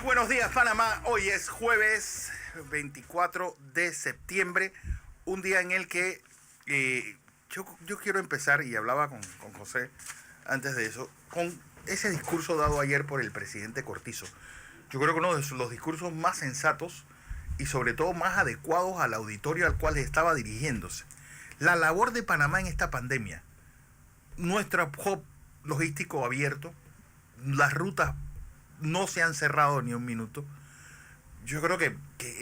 buenos días, Panamá. Hoy es jueves 24 de septiembre, un día en el que yo quiero empezar, y hablaba con José antes de eso, con ese discurso dado ayer por el presidente Cortizo. Yo creo que uno de los discursos más sensatos y sobre todo más adecuados al auditorio al cual estaba dirigiéndose. La labor de Panamá en esta pandemia, nuestro hub logístico abierto, las rutas no se han cerrado ni un minuto. Yo creo que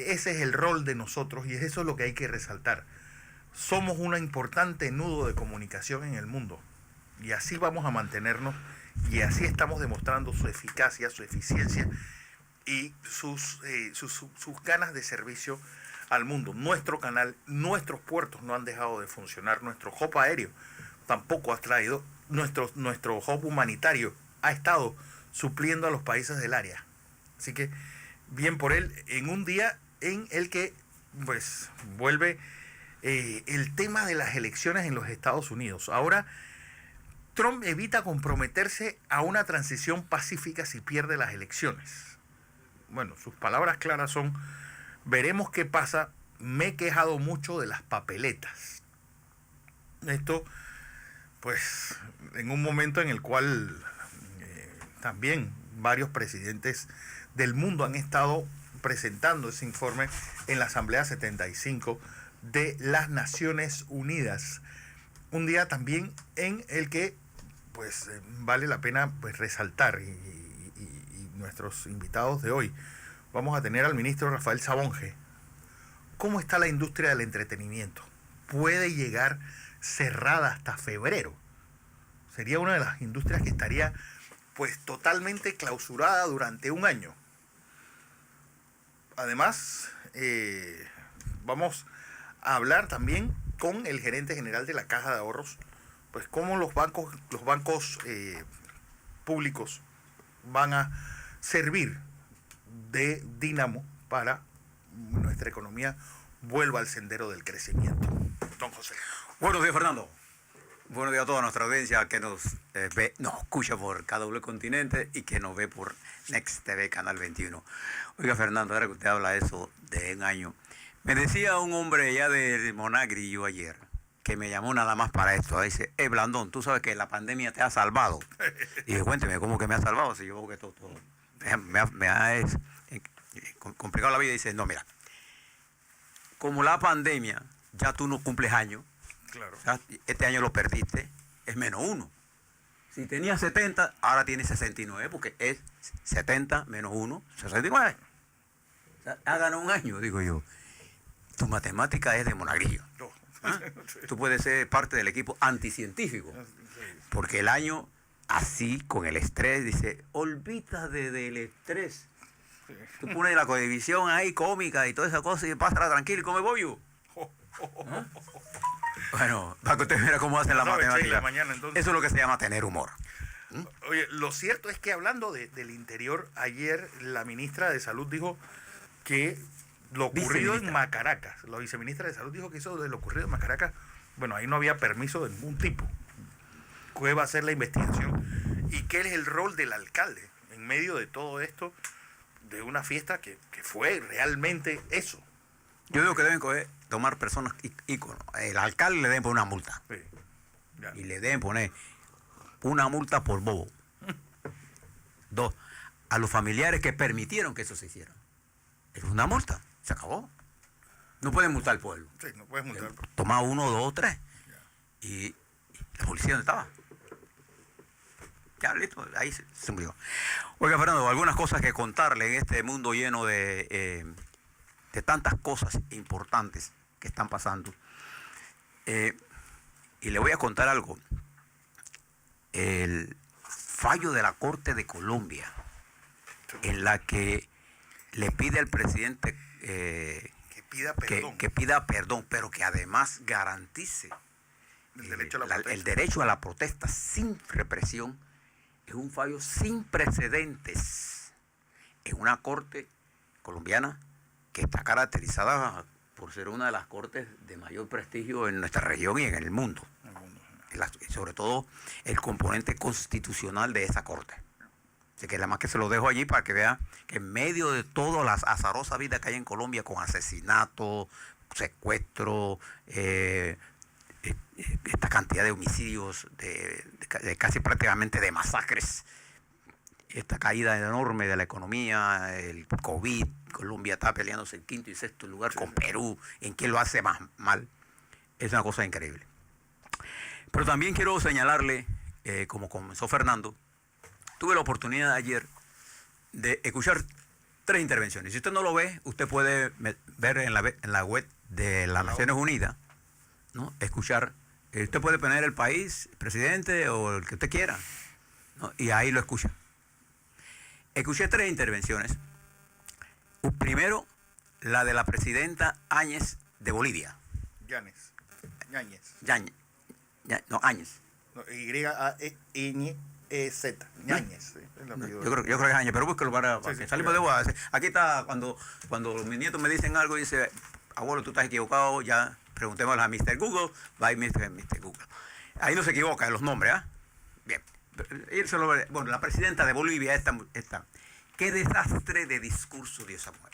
ese es el rol de nosotros y eso es lo que hay que resaltar. Somos un importante nudo de comunicación en el mundo y así vamos a mantenernos y así estamos demostrando su eficacia, su eficiencia y sus ganas de servicio al mundo. Nuestro canal, nuestros puertos no han dejado de funcionar, nuestro hub aéreo tampoco ha traído, nuestro hub humanitario ha estado supliendo a los países del área. Así que bien por él, en un día en el que pues vuelve el tema de las elecciones en los Estados Unidos. Ahora Trump evita comprometerse a una transición pacífica si pierde las elecciones. Bueno, sus palabras claras son: veremos qué pasa, me he quejado mucho de las papeletas. Esto pues en un momento en el cual también varios presidentes del mundo han estado presentando ese informe en la Asamblea 75 de las Naciones Unidas. Un día también en el que pues vale la pena pues resaltar y nuestros invitados de hoy. Vamos a tener al ministro Rafael Sabonge. ¿Cómo está la industria del entretenimiento? ¿Puede llegar cerrada hasta febrero? Sería una de las industrias que estaría pues totalmente clausurada durante un año. Además, vamos a hablar también con el gerente general de la Caja de Ahorros, pues cómo los bancos públicos van a servir de dínamo para nuestra economía vuelva al sendero del crecimiento. Don José. Buenos días, Fernando. Buenos días a toda nuestra audiencia que nos ve, nos escucha por KW Continente y que nos ve por Next TV Canal 21. Oiga, Fernando, ahora que usted habla eso de un año, me decía un hombre ya de Monagri yo ayer, que me llamó nada más para esto. Dice: Blandón, tú sabes que la pandemia te ha salvado. Y dije: cuénteme, ¿cómo que me ha salvado? Si yo creo que todo me ha complicado la vida. Y dice: no, mira, como la pandemia, ya tú no cumples años. Claro. Este año lo perdiste, es -1. Si tenías 70, ahora tienes 69, porque es 70 menos 1, 69. O sea, ha ganado un año, digo yo. Tu matemática es de monagrillo. ¿Ah? Tú puedes ser parte del equipo anticientífico, porque el año, así, con el estrés, dice: olvídate del estrés. Tú pones la codivisión ahí, cómica y toda esa cosa, y pásala tranquilo y come bollo. ¿Ah? Bueno, para que usted vea cómo hacen la matemática. Eso es lo que se llama tener humor. Oye, lo cierto es que hablando del interior, ayer la ministra de Salud dijo que lo ocurrido en Macaracas, la viceministra de Salud dijo que eso de lo ocurrido en Macaracas, bueno, ahí no había permiso de ningún tipo. ¿Qué va a hacer la investigación? ¿Y qué es el rol del alcalde en medio de todo esto, de una fiesta que fue realmente eso? Yo digo que deben tomar personas íconos. El alcalde le deben poner una multa. Sí, y le deben poner una multa por bobo. 2, a los familiares que permitieron que eso se hiciera. Es una multa. Se acabó. No pueden multar al pueblo. Sí, no puedes multar al pueblo. Toma 1, 2, 3. Y la policía ¿dónde estaba? Ya, listo. Ahí se murió. Oiga, Fernando, algunas cosas que contarle en este mundo lleno de tantas cosas importantes que están pasando. Y le voy a contar algo. El fallo de la Corte de Colombia, en la que le pide al presidente que pida perdón, pero que además garantice el derecho a la protesta sin represión, es un fallo sin precedentes en una corte colombiana que está caracterizada por ser una de las cortes de mayor prestigio en nuestra región y en el mundo. Sobre todo el componente constitucional de esa corte. Así que nada más que se lo dejo allí para que vea que en medio de toda la azarosa vida que hay en Colombia con asesinatos, secuestro, esta cantidad de homicidios, de casi prácticamente de masacres, esta caída enorme de la economía, el COVID, Colombia está peleándose el quinto y sexto lugar con Perú, ¿en qué lo hace más mal? Es una cosa increíble. Pero también quiero señalarle, como comenzó Fernando, tuve la oportunidad ayer de escuchar 3 intervenciones. Si usted no lo ve, usted puede ver en la web de las Naciones Unidas, ¿no? Escuchar, usted puede poner el país, el presidente o el que usted quiera, ¿no? Y ahí lo escucha. Escuché 3 intervenciones. Primero, la de la presidenta Áñez de Bolivia. Yáñez. No, Áñez. No, Y-A-N-E-Z. Yáñez. No, yo creo que es Áñez, pero búsquelo para que salimos de boda. Aquí está, cuando mis nietos me dicen algo, dice, abuelo, tú estás equivocado, ya preguntémosle a Mr. Google, va Mr. Google. Ahí no se equivoca en los nombres, ¿ah? Bien. Bueno, la presidenta de Bolivia, esta. Qué desastre de discurso dio esa mujer.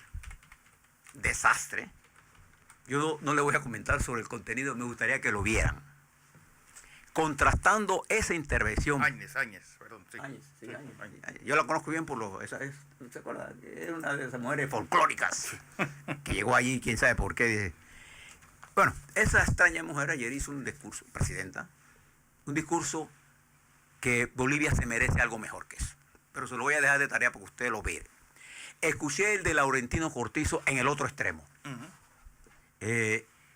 Desastre. Yo no le voy a comentar sobre el contenido, me gustaría que lo vieran. Contrastando esa intervención. Áñez, perdón. Sí. Áñez. Yo la conozco bien por ¿no se acuerda? Era una de esas mujeres folclóricas que llegó allí, quién sabe por qué. Bueno, esa extraña mujer ayer hizo un discurso, presidenta, un discurso que Bolivia se merece algo mejor que eso. Pero se lo voy a dejar de tarea porque usted lo ve. Escuché el de Laurentino Cortizo en el otro extremo.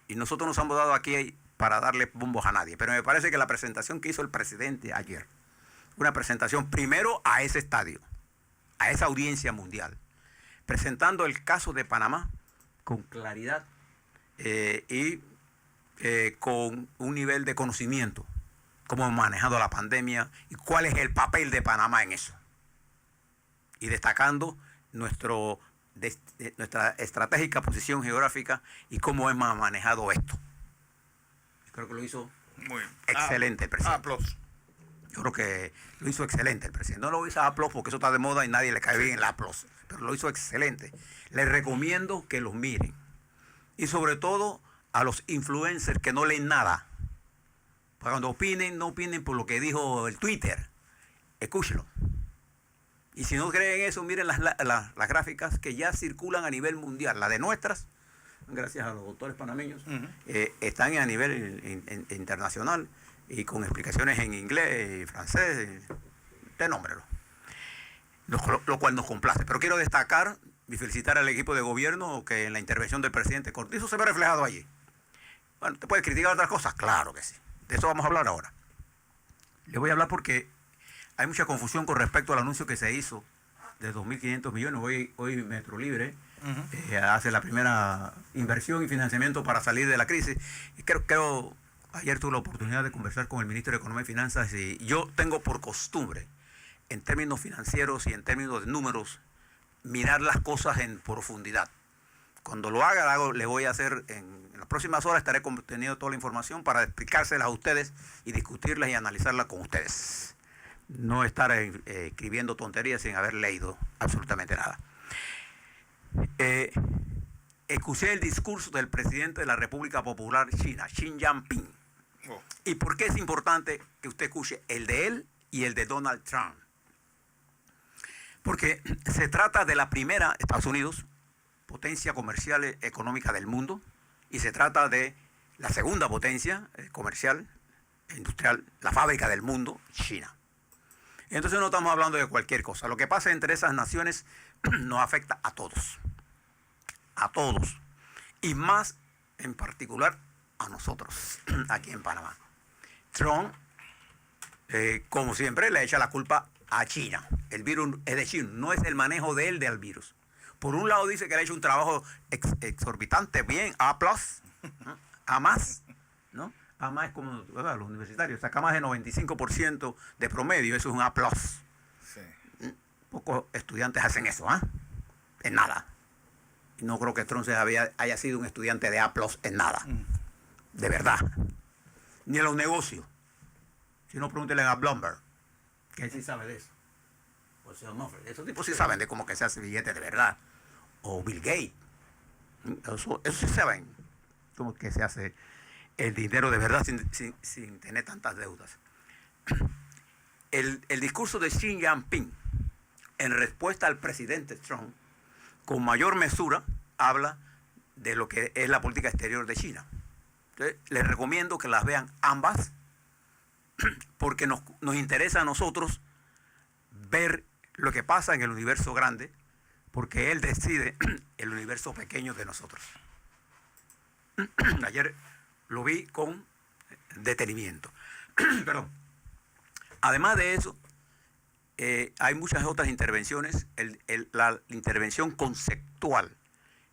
Y nosotros nos hemos dado aquí para darle bombos a nadie. Pero me parece que la presentación que hizo el presidente ayer, una presentación primero a ese estadio, a esa audiencia mundial, presentando el caso de Panamá con claridad y con un nivel de conocimiento, cómo hemos manejado la pandemia y cuál es el papel de Panamá en eso. Y destacando nuestra estratégica posición geográfica y cómo hemos manejado esto. Creo que lo hizo muy excelente el presidente. Yo creo que lo hizo excelente el presidente. No lo hizo A+, porque eso está de moda y nadie le cae bien el A+, pero lo hizo excelente. Les recomiendo que los miren. Y sobre todo a los influencers que no leen nada. Para cuando opinen, no opinen por lo que dijo el Twitter. Escúchenlo. Y si no creen eso, miren las gráficas que ya circulan a nivel mundial. Las de nuestras, gracias a los doctores panameños, están a nivel internacional y con explicaciones en inglés y francés. Usted nómbrelo. Lo cual nos complace. Pero quiero destacar y felicitar al equipo de gobierno que en la intervención del presidente Cortizo se ve reflejado allí. Bueno, ¿te puedes criticar otras cosas? Claro que sí. De eso vamos a hablar ahora. Le voy a hablar porque hay mucha confusión con respecto al anuncio que se hizo de 2.500 millones. Hoy Metro Libre hace la primera inversión y financiamiento para salir de la crisis. Y creo ayer tuve la oportunidad de conversar con el ministro de Economía y Finanzas y yo tengo por costumbre, en términos financieros y en términos de números, mirar las cosas en profundidad. Cuando lo haga, le voy a hacer, en las próximas horas estaré conteniendo toda la información para explicárselas a ustedes y discutirlas y analizarlas con ustedes. No estar escribiendo tonterías sin haber leído absolutamente nada. Escuché el discurso del presidente de la República Popular China, Xi Jinping. ¿Y por qué es importante que usted escuche el de él y el de Donald Trump? Porque se trata de la primera, Estados Unidos, potencia comercial económica del mundo, y se trata de la segunda potencia comercial, industrial, la fábrica del mundo, China. Entonces no estamos hablando de cualquier cosa. Lo que pasa entre esas naciones nos afecta a todos. A todos. Y más en particular a nosotros, aquí en Panamá. Trump, como siempre, le echa la culpa a China. El virus es de China, no es el manejo de él del virus. Por un lado dice que le ha hecho un trabajo exorbitante, bien, A+, A más, ¿no? A más es como los universitarios, saca más de 95% de promedio, eso es un A+. Sí. Pocos estudiantes hacen eso, ¿ah? En nada. Y no creo que Trump haya sido un estudiante de A+ en nada. De verdad. Ni en los negocios. Si no, pregúntenle a Bloomberg, que él sí sabe de eso. José Moffett. Esos tipos sí saben de cómo que se hace billete de verdad. O Bill Gates. Eso sí saben cómo que se hace el dinero de verdad sin tener tantas deudas. El discurso de Xi Jinping en respuesta al presidente Trump, con mayor mesura, habla de lo que es la política exterior de China. Entonces, les recomiendo que las vean ambas, porque nos interesa a nosotros ver lo que pasa en el universo grande, porque él decide el universo pequeño de nosotros. Ayer lo vi con detenimiento. Perdón. Además de eso, hay muchas otras intervenciones. La intervención conceptual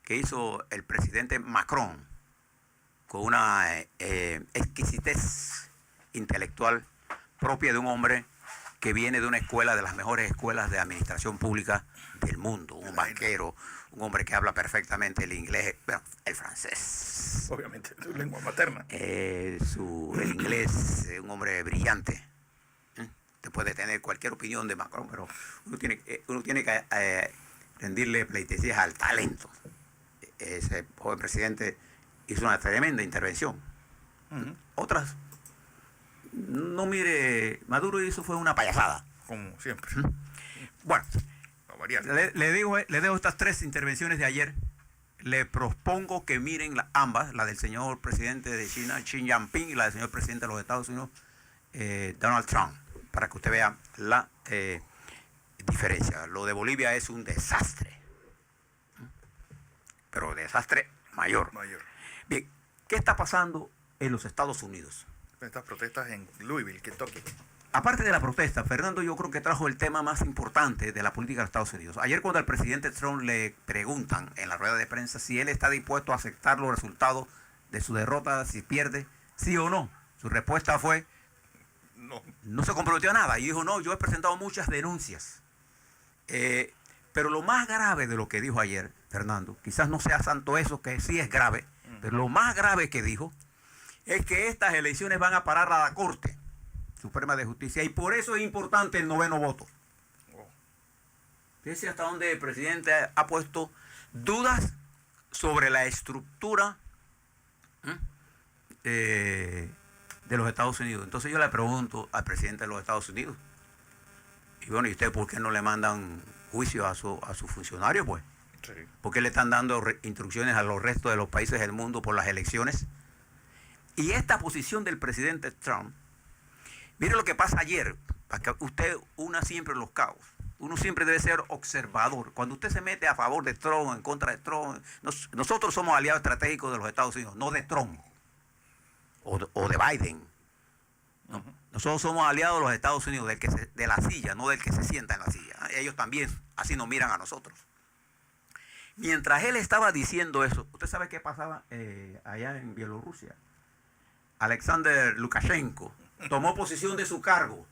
que hizo el presidente Macron con una exquisitez intelectual propia de un hombre que viene de una escuela, de las mejores escuelas de administración pública del mundo, un banquero, un hombre que habla perfectamente el inglés, bueno, el francés. Obviamente, su lengua materna. El inglés, un hombre brillante. Usted puede tener cualquier opinión de Macron, pero uno tiene que rendirle pleitesías al talento. Ese joven presidente hizo una tremenda intervención. Otras, no mire, Maduro hizo fue una payasada. Como siempre. Bueno, A variar. le dejo estas tres intervenciones de ayer. Le propongo que miren ambas, la del señor presidente de China, Xi Jinping, y la del señor presidente de los Estados Unidos, Donald Trump, para que usted vea la diferencia. Lo de Bolivia es un desastre, pero desastre mayor. Bien, ¿qué está pasando en los Estados Unidos? Estas protestas en Louisville, Kentucky. Aparte de la protesta, Fernando yo creo que trajo el tema más importante de la política de Estados Unidos. Ayer cuando al presidente Trump le preguntan en la rueda de prensa si él está dispuesto a aceptar los resultados de su derrota, si pierde, sí o no, su respuesta fue no se comprometió a nada y dijo no, yo he presentado muchas denuncias. Pero lo más grave de lo que dijo ayer, Fernando, quizás no sea tanto eso, que sí es grave, pero lo más grave que dijo es que estas elecciones van a parar a la Corte Suprema de Justicia y por eso es importante el noveno voto. Fíjese hasta donde el presidente ha puesto dudas sobre la estructura de los Estados Unidos. Entonces yo le pregunto al presidente de los Estados Unidos, y bueno, ¿y usted por qué no le mandan juicio a sus funcionarios, pues? Sí. ¿Por qué le están dando instrucciones a los restos de los países del mundo por las elecciones? Y esta posición del presidente Trump, mire lo que pasa ayer, para que usted una siempre los cabos. Uno siempre debe ser observador. Cuando usted se mete a favor de Trump, en contra de Trump, nosotros somos aliados estratégicos de los Estados Unidos, no de Trump o de Biden. No. Nosotros somos aliados de los Estados Unidos, de la silla, no del que se sienta en la silla. Ellos también así nos miran a nosotros. Mientras él estaba diciendo eso, ¿usted sabe qué pasaba allá en Bielorrusia? Alexander Lukashenko tomó posesión de su cargo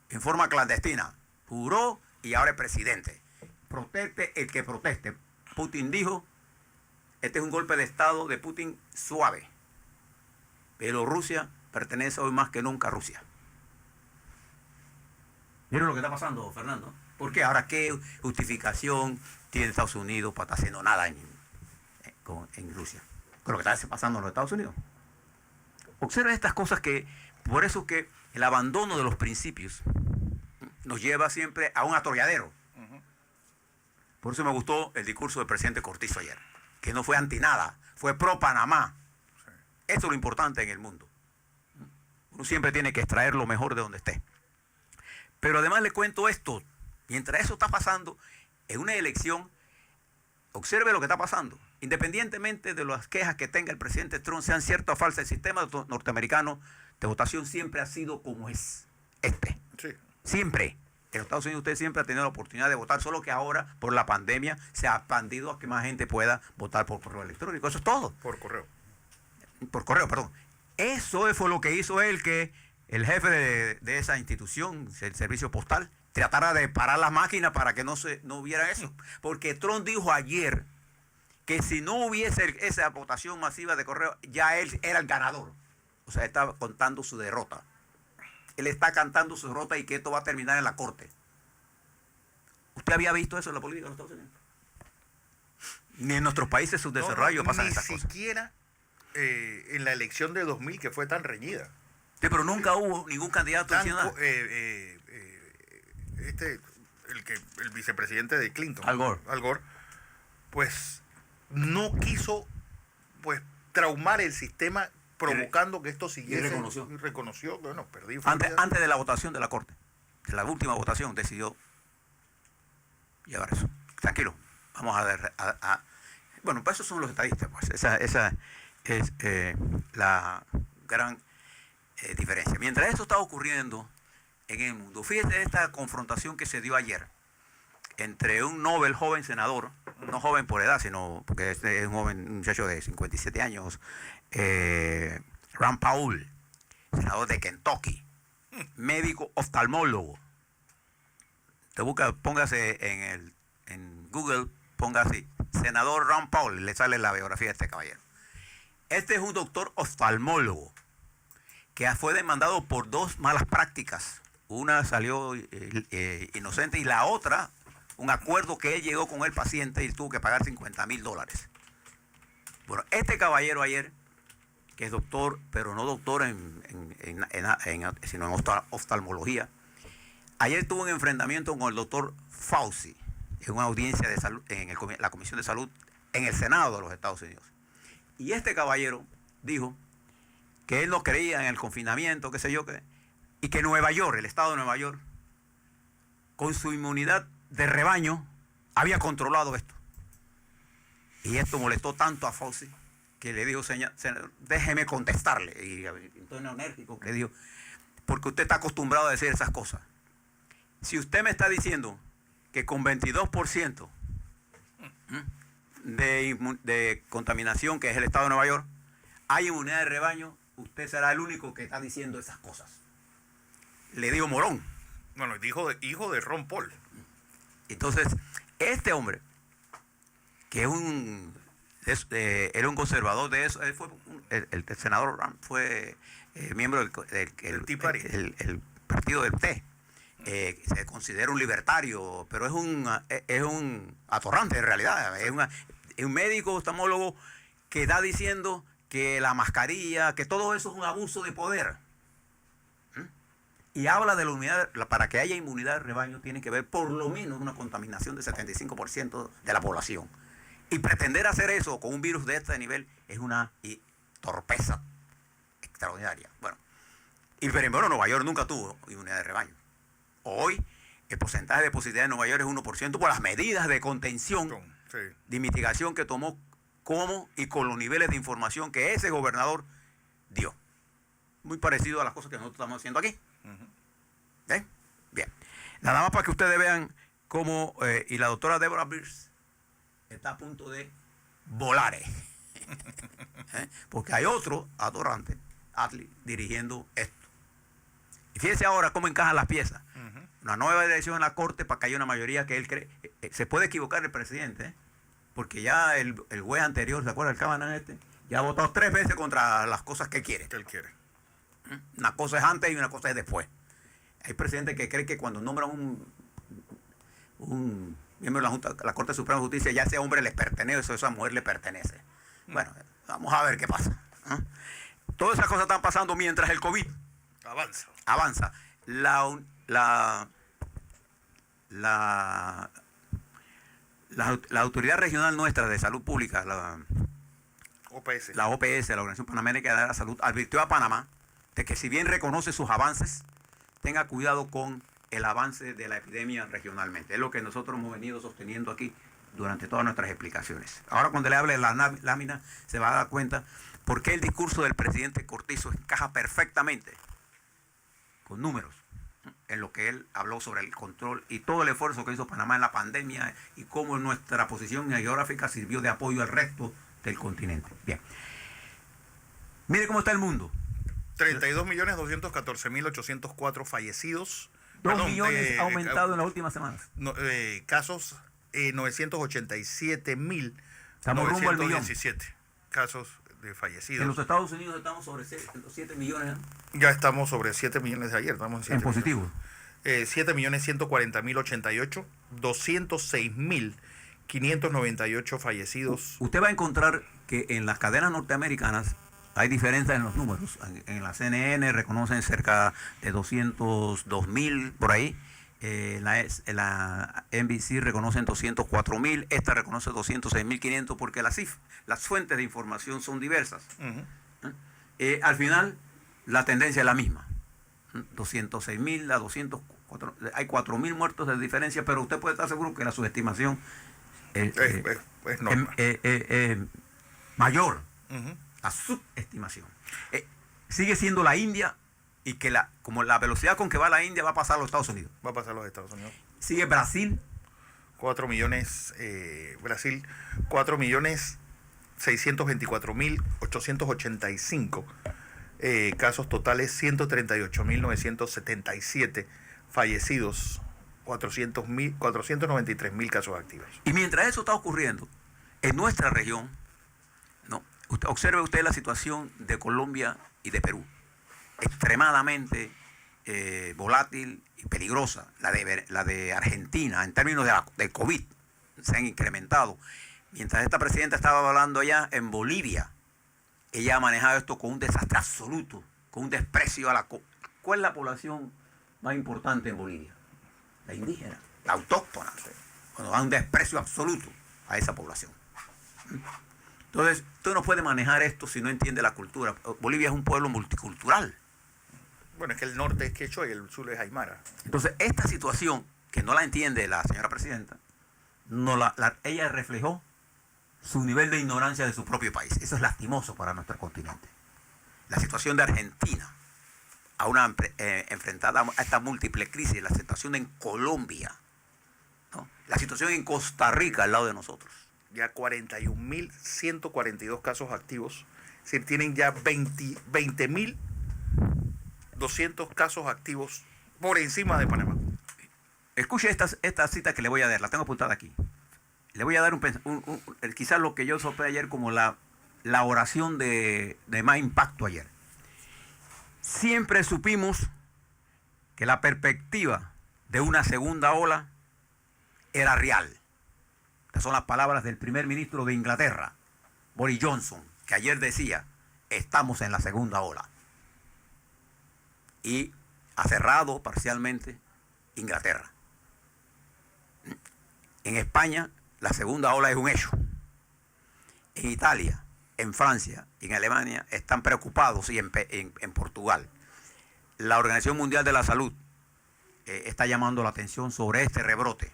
en forma clandestina, juró y ahora es presidente. Proteste el que proteste. Putin dijo, este es un golpe de estado de Putin suave. Bielorrusia pertenece hoy más que nunca a Rusia. ¿Vieron lo que está pasando, Fernando? ¿Por qué? Ahora, ¿qué justificación tiene Estados Unidos para estar haciendo nada en Rusia? Con lo que está pasando en los Estados Unidos. Observen estas cosas que, por eso que el abandono de los principios nos lleva siempre a un atolladero. Por eso me gustó el discurso del presidente Cortizo ayer, que no fue anti nada, fue pro Panamá. Eso es lo importante en el mundo. Uno siempre tiene que extraer lo mejor de donde esté. Pero además le cuento esto, mientras eso está pasando, en una elección, observe lo que está pasando. Independientemente de las quejas que tenga el presidente Trump, sean ciertas o falsas, el sistema norteamericano de votación siempre ha sido como es. Sí. Siempre. En los Estados Unidos usted siempre ha tenido la oportunidad de votar, solo que ahora, por la pandemia, se ha expandido a que más gente pueda votar por correo electrónico. Eso es todo. Por correo, perdón. Eso fue lo que hizo él, que el jefe de esa institución, el servicio postal, tratara de parar las máquinas para que no hubiera eso. Porque Trump dijo ayer que si no hubiese esa votación masiva de correo, ya él era el ganador. O sea, estaba contando su derrota. Él está cantando su derrota y que esto va a terminar en la corte. ¿Usted había visto eso en la política de los Estados Unidos? Ni en nuestros países subdesarrollados pasan esas cosas. Ni siquiera en la elección de 2000, que fue tan reñida. Sí, pero nunca hubo ningún candidato diciendo nada. El vicepresidente de Clinton, Al Gore. Al Gore, pues no quiso pues traumar el sistema provocando que esto siguiese. Y reconoció, bueno, perdí. Antes de la votación de la Corte, de la última votación, decidió llevar eso. Tranquilo, vamos a ver. Bueno, pues esos son los estadistas, pues. Esa es la gran diferencia. Mientras esto está ocurriendo en el mundo, fíjate esta confrontación que se dio ayer entre un Nobel joven senador, no joven por edad, sino porque es un muchacho de 57 años, Rand Paul, senador de Kentucky, médico oftalmólogo. Te busca, póngase en Google, ponga así, senador Rand Paul, y le sale la biografía de este caballero. Este es un doctor oftalmólogo que fue demandado por 2 malas prácticas. Una salió inocente y la otra, un acuerdo que él llegó con el paciente y tuvo que pagar $50,000. Bueno, este caballero ayer, que es doctor, pero no doctor sino en oftalmología, ayer tuvo un enfrentamiento con el doctor Fauci en una audiencia de salud en la Comisión de Salud en el Senado de los Estados Unidos. Y este caballero dijo que él no creía en el confinamiento, qué sé yo, y que Nueva York, el estado de Nueva York, con su inmunidad de rebaño, había controlado esto. Y esto molestó tanto a Fauci que le dijo, señor, déjeme contestarle. Y en tono enérgico le dijo, porque usted está acostumbrado a decir esas cosas. Si usted me está diciendo que con 22% de contaminación, que es el estado de Nueva York, hay inmunidad de rebaño, usted será el único que está diciendo esas cosas. Le digo morón. Bueno, hijo de Ron Paul. Entonces, este hombre, que era un conservador de eso, él fue el senador Ram fue miembro del Tea Party. el partido del Té. Se considera un libertario, pero es un atorrante en realidad. Es un médico oftalmólogo que está diciendo que la mascarilla, que todo eso es un abuso de poder. Y habla de la unidad, para que haya inmunidad de rebaño tiene que ver por lo menos una contaminación del 75% de la población. Y pretender hacer eso con un virus de este nivel es una torpeza extraordinaria. Bueno, Nueva York nunca tuvo inmunidad de rebaño. Hoy el porcentaje de positividad en Nueva York es 1% por las medidas de contención, sí, de mitigación que tomó y con los niveles de información que ese gobernador dio. Muy parecido a las cosas que nosotros estamos haciendo aquí. ¿Ven? Bien. Nada más para que ustedes vean cómo, y la doctora Deborah Birx está a punto de volar. Porque hay otro atorrante, Atlee, dirigiendo esto. Y fíjense ahora cómo encajan las piezas. Una nueva elección en la Corte para que haya una mayoría que él cree. Se puede equivocar el presidente, porque ya el juez anterior, ¿se acuerda? El Kavanaugh ya ha votado 3 veces contra las cosas que quiere. Que él quiere. Una cosa es antes y una cosa es después. Hay presidentes que creen que cuando nombran un miembro de la Corte Suprema de Justicia, ya ese hombre les pertenece o esa mujer le pertenece. Bueno, vamos a ver qué pasa. Todas esas cosas están pasando mientras el COVID avanza. La autoridad regional nuestra de salud pública, la OPS, la Organización Panamericana de la Salud, advirtió a Panamá de que si bien reconoce sus avances, tenga cuidado con el avance de la epidemia regionalmente. Es lo que nosotros hemos venido sosteniendo aquí durante todas nuestras explicaciones. Ahora cuando le hable la lámina se va a dar cuenta por qué el discurso del presidente Cortizo encaja perfectamente con números en lo que él habló sobre el control y todo el esfuerzo que hizo Panamá en la pandemia y cómo nuestra posición geográfica sirvió de apoyo al resto del continente. Bien. Mire cómo está el mundo. 32.214.804 fallecidos. 2 millones ha aumentado en las últimas semanas. Casos 987.000. Estamos rumbo al millón. Casos de fallecidos. En los Estados Unidos estamos sobre 7 millones. Ya estamos sobre 7 millones de ayer. Estamos en positivo. 7.140.088 206.598 fallecidos. Usted va a encontrar que en las cadenas norteamericanas hay diferencias en los números. En la CNN reconocen cerca de 202.000 por ahí. La NBC reconocen 204.000. Esta reconoce 206.500 porque las fuentes de información son diversas. Al final, la tendencia es la misma. 206.000 a 204. Hay 4.000 muertos de diferencia, pero usted puede estar seguro que la subestimación es mayor. La subestimación. Sigue siendo la India y que como la velocidad con que va la India va a pasar a los Estados Unidos. Va a pasar a los Estados Unidos. Sigue Brasil. 4 millones, Brasil, 4.624.885 casos totales, 138.977 fallecidos, 493.000 casos activos. Y mientras eso está ocurriendo, en nuestra región, ¿no? Observe usted la situación de Colombia y de Perú. Extremadamente volátil y peligrosa. La de Argentina, en términos del COVID, se han incrementado. Mientras esta presidenta estaba hablando allá en Bolivia, ella ha manejado esto con un desastre absoluto, con un desprecio a la... ¿Cuál es la población más importante en Bolivia? La indígena, la autóctona. Cuando da un desprecio absoluto a esa población. Entonces, usted no puede manejar esto si no entiende la cultura. Bolivia es un pueblo multicultural. Bueno, es que el norte es quechua y el sur es aymara. Entonces, esta situación, que no la entiende la señora presidenta, ella reflejó su nivel de ignorancia de su propio país. Eso es lastimoso para nuestro continente. La situación de Argentina, enfrentada a esta múltiple crisis, la situación en Colombia, ¿no? La situación en Costa Rica al lado de nosotros. Ya 41.142 casos activos, es decir, tienen ya 20.200 casos activos por encima de Panamá. Escuche esta cita que le voy a dar, la tengo apuntada aquí. Le voy a dar quizás lo que yo soplé ayer como la oración de más impacto ayer. Siempre supimos que la perspectiva de una segunda ola era real. Estas son las palabras del primer ministro de Inglaterra, Boris Johnson, que ayer decía, estamos en la segunda ola. Y ha cerrado parcialmente Inglaterra. En España, la segunda ola es un hecho. En Italia, en Francia y en Alemania están preocupados, y en Portugal. La Organización Mundial de la Salud está llamando la atención sobre este rebrote.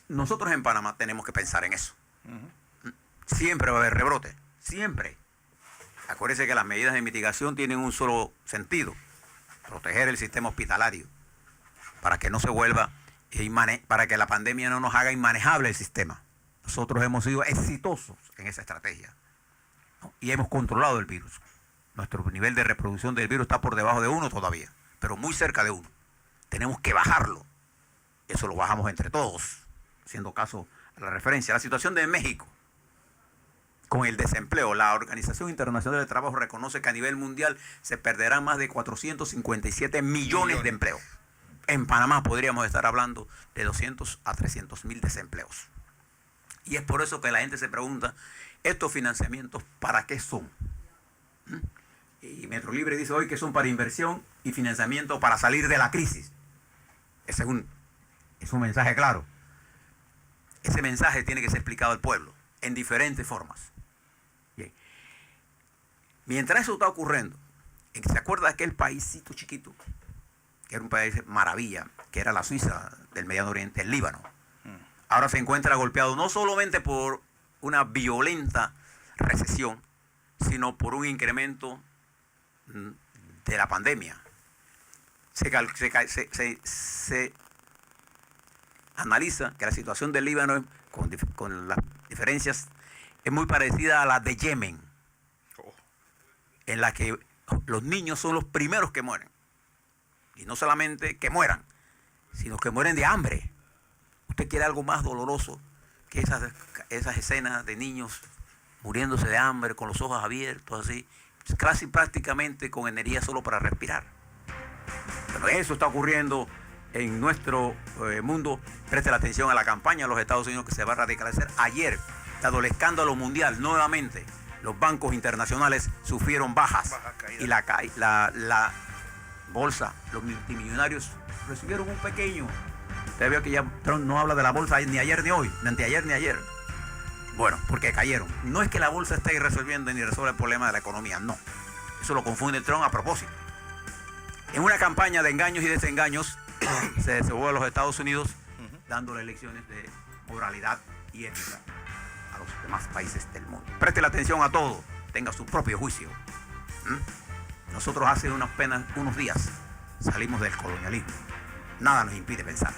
Nosotros en Panamá tenemos que pensar en eso. Siempre va a haber rebrote, siempre. Acuérdense que las medidas de mitigación tienen un solo sentido: proteger el sistema hospitalario para que no se vuelva, para que la pandemia no nos haga inmanejable el sistema. Nosotros hemos sido exitosos en esa estrategia, ¿no? Y hemos controlado el virus. Nuestro nivel de reproducción del virus está por debajo de 1 todavía, pero muy cerca de 1. Tenemos que bajarlo. Eso lo bajamos entre todos, haciendo caso a la referencia. La situación de México con el desempleo. La Organización Internacional del Trabajo reconoce que a nivel mundial se perderán más de 457 millones de empleos. En Panamá podríamos estar hablando de 200 a 300.000 desempleos. Y es por eso que la gente se pregunta, ¿estos financiamientos para qué son? Y Metro Libre dice hoy que son para inversión y financiamiento para salir de la crisis. Ese es un mensaje claro. Ese mensaje tiene que ser explicado al pueblo en diferentes formas. Bien. Mientras eso está ocurriendo, ¿se acuerda de aquel paísito chiquito? Que era un país maravilla, que era la Suiza del Mediano Oriente, el Líbano. Ahora se encuentra golpeado no solamente por una violenta recesión, sino por un incremento de la pandemia. Se analiza que la situación del Líbano, con las diferencias, es muy parecida a la de Yemen, en la que los niños son los primeros que mueren. Y no solamente que mueran, sino que mueren de hambre. ¿Usted quiere algo más doloroso que esas escenas de niños muriéndose de hambre, con los ojos abiertos, así, casi prácticamente con energía solo para respirar? Bueno, eso está ocurriendo en nuestro mundo preste la atención a la campaña de los Estados Unidos que se va a radicalizar. Ayer, dado el escándalo mundial, nuevamente los bancos internacionales sufrieron bajas y la bolsa, los multimillonarios recibieron un pequeño. Usted veo que ya Trump no habla de la bolsa ni ayer ni hoy, ni anteayer ni ayer. Bueno, porque cayeron. No es que la bolsa esté resolviendo ni resuelve el problema de la economía, no. Eso lo confunde Trump a propósito. En una campaña de engaños y desengaños se desahogó a los Estados Unidos dándole lecciones de moralidad y ética a los demás países del mundo. Preste la atención a todo, tenga su propio juicio. Nosotros hace unos días salimos del colonialismo. Nada nos impide pensar.